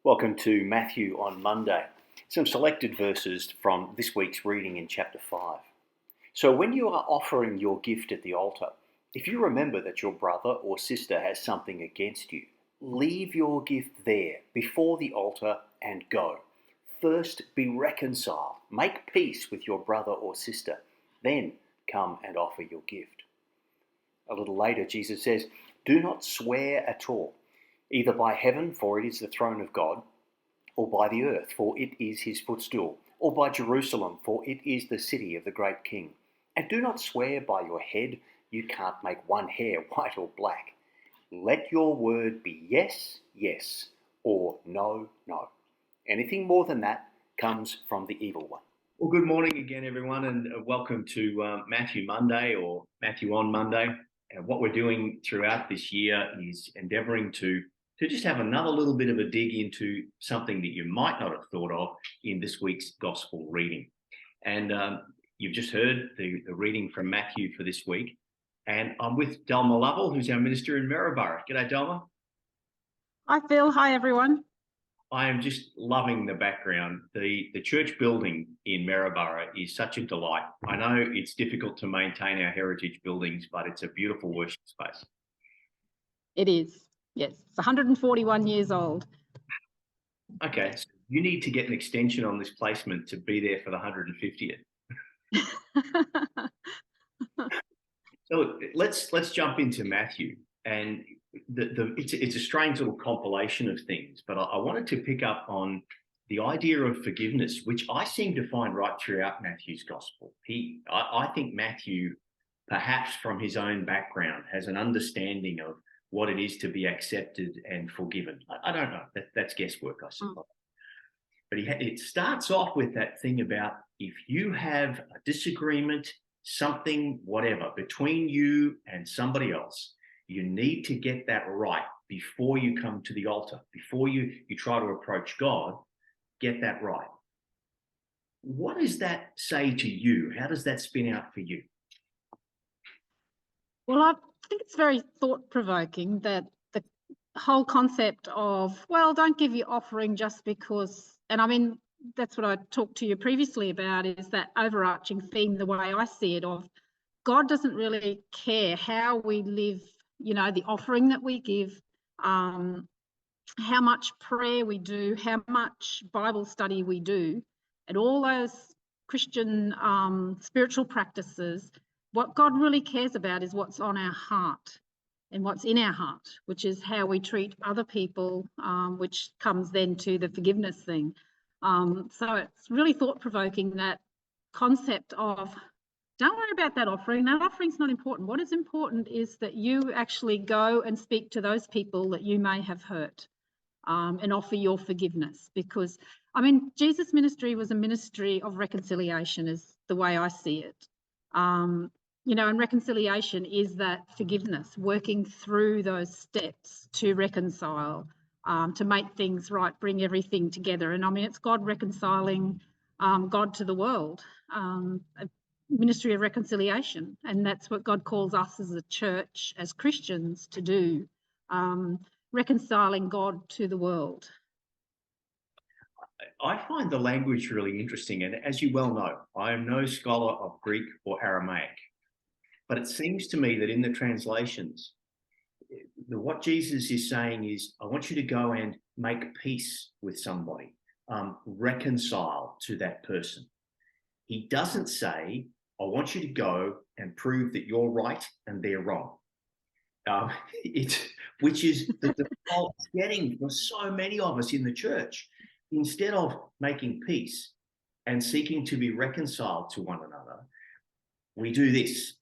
Welcome to Matthew on Monday. Some selected verses from this week's reading in chapter 5. So when you are offering your gift at the altar, if you remember that your brother or sister has something against you, leave your gift there before the altar and go. First be reconciled, make peace with your brother or sister, then come and offer your gift. A little later, Jesus says, "Do not swear at all, either by heaven, for it is the throne of God, or by the earth, for it is his footstool, or by Jerusalem, for it is the city of the great king. And do not swear by your head, you can't make one hair white or black. Let your word be yes, yes, or no, no. Anything more than that comes from the evil one." Well, good morning again, everyone, and welcome to Matthew Monday or Matthew on Monday. And what we're doing throughout this year is endeavouring to just have another little bit of a dig into something that you might not have thought of in this week's gospel reading. And you've just heard the reading from Matthew for this week. And I'm with Delma Lovell, who's our minister in Maryborough. G'day, Delma. Hi, Phil. Hi, everyone. I am just loving the background. The church building in Maryborough is such a delight. I know it's difficult to maintain our heritage buildings, but it's a beautiful worship space. It is. Yes, it's 141 years old. Okay, so you need to get an extension on this placement to be there for the 150th. So let's jump into Matthew, and it's a strange little compilation of things, but I wanted to pick up on the idea of forgiveness, which I seem to find right throughout Matthew's gospel. I think Matthew, perhaps from his own background, has an understanding of what it is to be accepted and forgiven. I don't know. That's guesswork, I suppose. But it starts off with that thing about if you have a disagreement, something, whatever, between you and somebody else, you need to get that right before you come to the altar, before you try to approach God, get that right. What does that say to you? How does that spin out for you? Well, I think it's very thought-provoking that the whole concept of, well, don't give your offering just because, and I mean, that's what I talked to you previously about, is that overarching theme, the way I see it, of God doesn't really care how we live, the offering that we give, how much prayer we do, how much Bible study we do, and all those Christian spiritual practices. What God really cares about is what's on our heart and what's in our heart, which is how we treat other people, which comes then to the forgiveness thing. So it's really thought-provoking, that concept of, don't worry about that offering. That offering's not important. What is important is that you actually go and speak to those people that you may have hurt, and offer your forgiveness. Because, Jesus' ministry was a ministry of reconciliation, is the way I see it. And reconciliation is that forgiveness, working through those steps to reconcile, to make things right, bring everything together. And it's God reconciling God to the world, a ministry of reconciliation. And that's what God calls us as a church, as Christians, to do, reconciling God to the world. I find the language really interesting. And as you well know, I am no scholar of Greek or Aramaic. But it seems to me that in the translations, what Jesus is saying is, I want you to go and make peace with somebody, reconcile to that person. He doesn't say, I want you to go and prove that you're right and they're wrong. Which is the default setting for so many of us in the church. Instead of making peace and seeking to be reconciled to one another, we do this.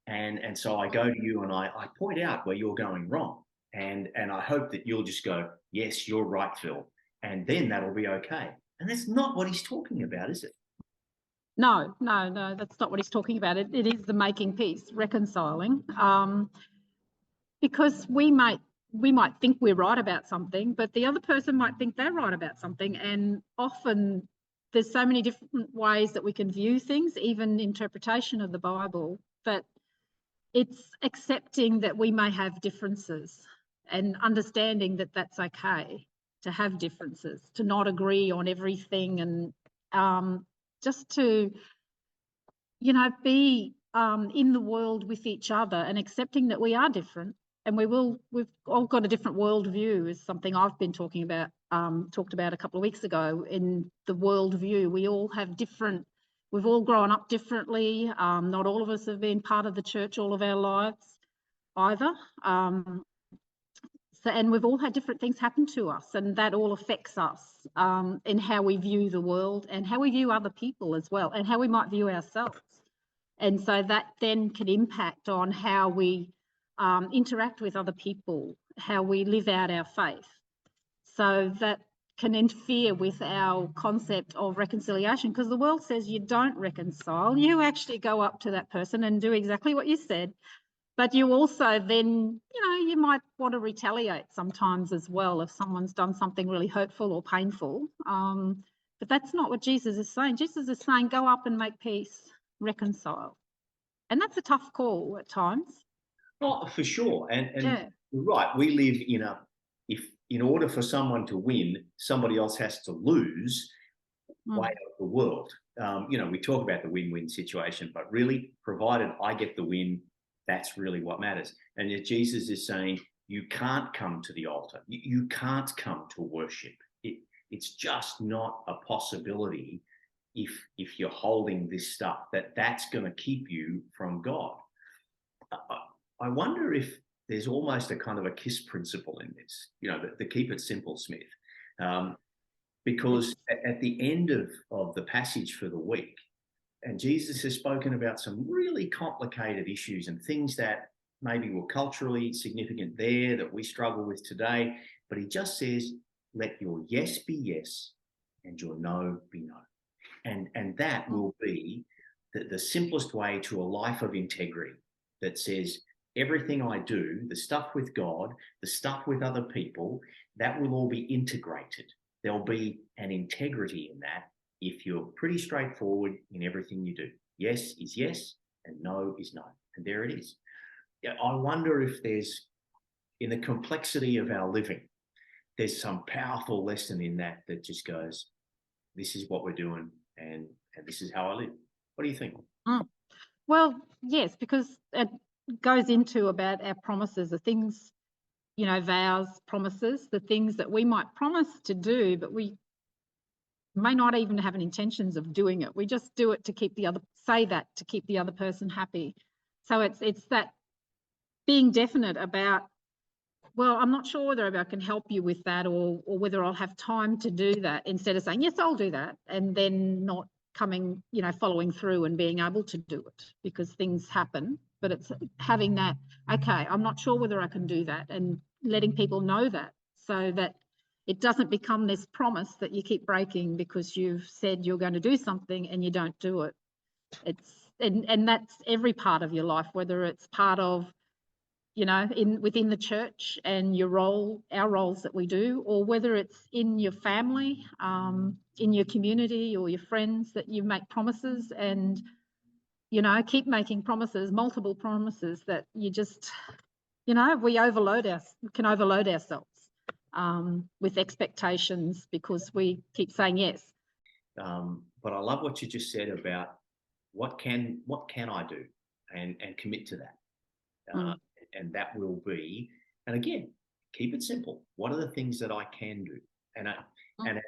And so I go to you and I point out where you're going wrong. And I hope that you'll just go, yes, you're right, Phil. And then that'll be okay. And that's not what he's talking about, is it? No, that's not what he's talking about. It is the making peace, reconciling. Because we might think we're right about something, but the other person might think they're right about something. And often there's so many different ways that we can view things, even interpretation of the Bible, that it's accepting that we may have differences and understanding that that's okay, to have differences, to not agree on everything, and just to, be in the world with each other and accepting that we are different, and we've all got a different worldview is something I've been talked about a couple of weeks ago. In the worldview, we all have different, we've all grown up differently. Not all of us have been part of the church all of our lives either. And we've all had different things happen to us, and that all affects us in how we view the world and how we view other people as well, and how we might view ourselves. And so that then can impact on how we interact with other people, how we live out our faith. So that can interfere with our concept of reconciliation, because the world says you don't reconcile. You actually go up to that person and do exactly what you said. But you also then, you might want to retaliate sometimes as well if someone's done something really hurtful or painful. But that's not what Jesus is saying. Jesus is saying, go up and make peace, reconcile. And that's a tough call at times. Oh, for sure. And yeah. You're right. We live in order for someone to win, somebody else has to lose way of the world. We talk about the win-win situation, but really, provided I get the win, that's really what matters. And yet Jesus is saying, you can't come to the altar. You can't come to worship. It's just not a possibility if you're holding this stuff, that's going to keep you from God. I wonder if there's almost a kind of a KISS principle in this, the keep it simple, Smith. Because at the end of the passage for the week, and Jesus has spoken about some really complicated issues and things that maybe were culturally significant there that we struggle with today. But he just says, let your yes be yes and your no be no. And that will be the simplest way to a life of integrity that says everything I do, the stuff with God, the stuff with other people, that will all be integrated. There'll be an integrity in that if you're pretty straightforward in everything you do. Yes is yes and no is no. And there it is. I wonder if there's, in the complexity of our living, there's some powerful lesson in that just goes, this is what we're doing and this is how I live. What do you think? Well, yes, because it goes into about our promises, the things, vows, promises, the things that we might promise to do, but we may not even have an intentions of doing it. We just do it to keep to keep the other person happy. So it's that being definite about, well, I'm not sure whether I can help you with that or whether I'll have time to do that, instead of saying, yes, I'll do that, and then not coming, following through and being able to do it because things happen. But it's having that, okay, I'm not sure whether I can do that, and letting people know that, so that it doesn't become this promise that you keep breaking because you've said you're going to do something and you don't do it. And that's every part of your life, whether it's part of, within the church and our roles that we do, or whether it's in your family, in your community or your friends, that you make promises and, keep making promises, multiple promises that you just, we can overload ourselves with expectations because we keep saying yes. But I love what you just said about what can I do and commit to that. And that will be, and again, keep it simple. What are the things that I can do? And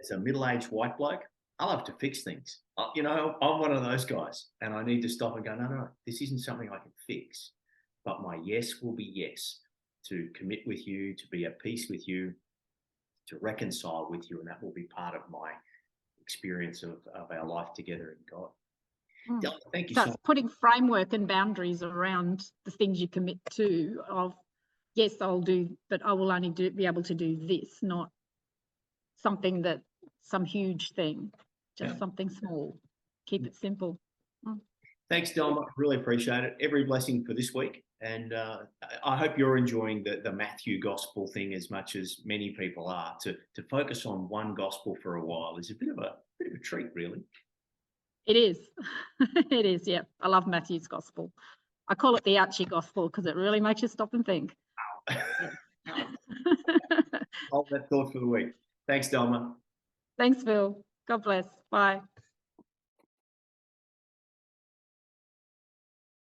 as a middle-aged white bloke, I love to fix things. I'm one of those guys, and I need to stop and go, no, this isn't something I can fix. But my yes will be yes, to commit with you, to be at peace with you, to reconcile with you, and that will be part of my experience of our life together in God. Delma, thank you so much. Putting framework and boundaries around the things you commit to, of yes, I'll do, but I will only be able to do this, not some huge thing, just something small. Keep it simple. Thanks, Delma. Really appreciate it. Every blessing for this week. And I hope you're enjoying the Matthew gospel thing as much as many people are. To focus on one gospel for a while is a bit of a treat, really. It is. It is, yeah. I love Matthew's gospel. I call it the ouchie gospel because it really makes you stop and think. Hold that thought for the week. Thanks, Delma. Thanks, Phil. God bless. Bye.